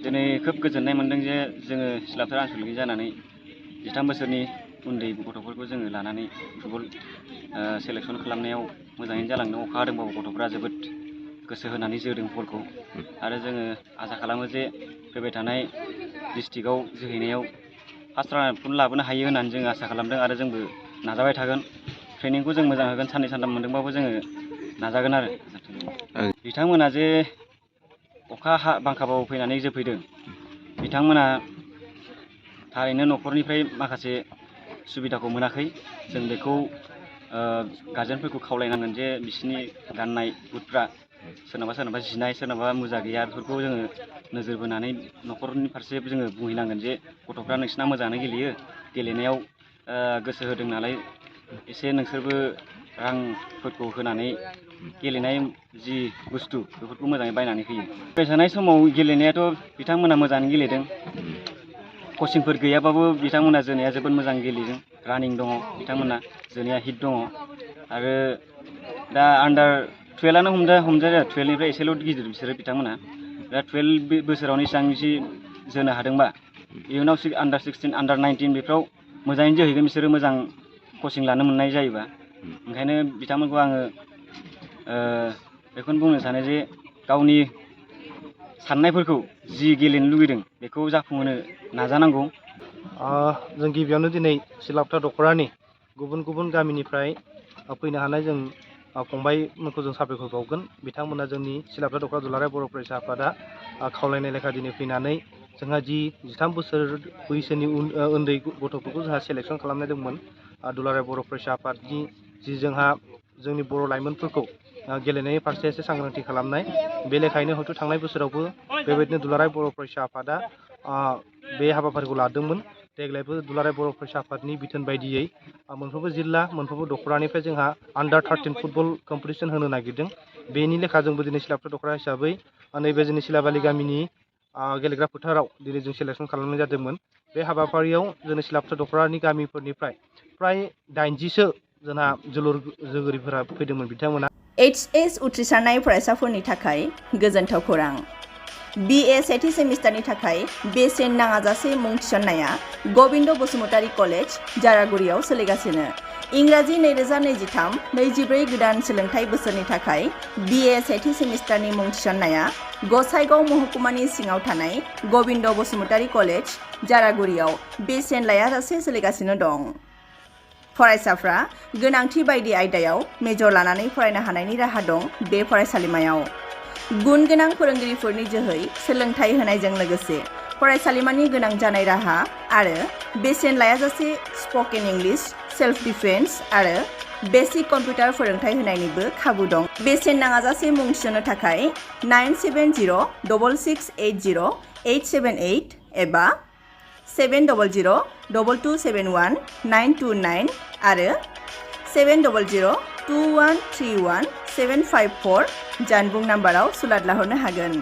दिनै खोब गोजोननाय मोनदों जे जोङो सिलाफोर आनसलिकनि जानानै 13 बोसोरनि उन्दै गथ'फोरखौ जोङो लानानै फुटबल सेलेक्सन खालामनायाव मोजाङैनो जालांदों। अखा हादोंबाबो गथ'फ्रा जोबोद गोसो होनानै जोदों बलखौ आरो जोङो आसा खालामो जे फैबाय थानाय डिस्ट्रिक्टआव जोहैनायाव फार्स्ट रानारखौनो लाबोनो हायो होननानै जों आसा खालामदों आरो जोंबो नाजाबाय थागोन। ट्रेनिंखौ जों मोजां होगोन, साननै सानथाम मोनदोंबाबो जोङो नाजागोन आरो। बिथांमोना जे अखा बांखाबाबो फैनानै जोफैदों, बिथांमोना थारैनो न'खरनिफ्राय माखासे सुबिदाखौ मोनाखै। जों बेखौ गार्जेनफोरखौ खावलायनांगोन जे बिसोरनि गाननाय बुटफ्रा सोरनाबा जिनाय, सोरनाबा मुजा गैया, बेफोरखौ जोङो नोजोर बोनानै न'खरनि फारसे जोङो बुंहैनांगोन जे गथ'फ्रा नोंसिना मोजाङै गेलेयो, गेलेनायाव गोसो होदों नालाय एसे नोंसोरबो रांफोरखौ होनानै गेलेनाय जि बुस्थु बेफोरखौ मोजाङै बायनानै होयो। फैबाय थानाय समाव गेलेनायाथ' बिथांमोना मोजाङै गेलेदों। कचिंफोर गैयाबाबो बिथांमोना जोनाया जोबोद मोजां गेलेदों। रानिं दङ, बिथांमोना जोनाया हिट दङ आरो दा आन्डार 12आनो हमजायो। 12निफ्राय एसेल' गिदिर बिसोरो बिथांमोना। दा 12 बोसोरावनो इसेबांसि जोनो हादोंबा इयुनाव आन्डार 16, आन्डार 19 बेफ्राव मोजाङैनो जोहैगोन बिसोरो मोजां कचिं लानो मोननाय जायोबा। ओंखायनो बिथांमोनखौ आङो बेखौनो बुंनो सानो जे गावनि साननायफोरखौ जि गेलेनो लुगैदों बेखौ जाफुंहोनो नाजानांगौ। जों गिबियावनो दिनै सिलाफथा दख'रानि गुबुन गुबुन गामिनिफ्राय फैनो हानाय जों फंबायमोनखौ जों साबायखर बावगोन। बिथांमोना जोंनि सिलाफथा दख'रा दुलाराय बर' फरायसा आफादा खावलायनाय लेखा दिनै फैनानै जोंहा जि 13 बोसोर बैसोनि उन्दै गथ'फोरखौ जोंहा सेलेक्सन खालामनाय दंमोन। दुलाराय बर' फरायसा आफादनि जि जोंहा जोंनि बर' लाइमोनफोरखौ गेलेनायनि फारसे एसे सांग्रांथि खालामनाय, बे लेखायैनो हयथ' थांनाय बोसोरावबो बेबायदिनो दुलाराय बर' फरायसा आफादा बे हाबाफारिखौ लादोंमोन। देग्लायबो दुलाराय बर' फरायसा आफादनि बिथोन बायदियै मोनफ्रोमबो जिल्ला, मोनफ्रोमबो दख'रानिफ्राय जोंहा आन्डार 13 फुटबल कम्पिटिसन होनो नागिरदों। बेनि लेखा जोंबो दिनै सिलाफथा दख'रा हिसाबै नैबे जोंनि सिलाबालि गामिनि गेलेग्रा फोथाराव दिनै जों सेलेक्सन खालामनाय जादोंमोन। बे हाबाफारियाव जोंनि सिलाफथा दख'रानि गामिफोरनिफ्राय फ्राय 80सो जोंहा जोलुर जोगिरिफोरा फैदोंमोन। बिथांमोना HS उथ्रिसारनाय फरायसाफोरनि थाखाय गोजोनथाव खौरां। BA सेथि सेमिस्टारनि थाखाय बेसेन नाङाजासे मुं थिसननाया गबिन्द बसुमतारी कलेज, जारागुरियाव सोलिगासिनो। इंराजि 2023-24 गोदान सोलोंथाइ बोसोरनि थाखाय BA सेथि सेमिस्टारनि मुं थिसननाया गसाइगाव महकुमानि सिङाव थानाय गबिन्द बसुमतारी कलेज, जारागुरियाव बेसेन लायाजासे सोलिगासिनो दं। फरायसाफ्रा गोनांथि बायदि आयदायाव मेजर लानानै फरायनो हानायनि राहा दं बे फरायसालिमायाव। गुन गोनां फोरोंगिरिफोरनि जोहै सोलोंथाइ होनायजों लोगोसे फरायसालिमानि गोनां जानाय राहा आरो बेसेन लायाजासे स्पकेन इंलिश, सेल्फ डिफेन्स आरो बेसिक कम्पिउटार फोरोंथाइ होनायनिबो खाबु दं। बेसेन नाङाजासे मुं थिसननो थाखाय 970226807878 एबा 7002271 आरो 7002131 754 जानबुं नाम्बाराव सुलाद लाहरनो हागोन।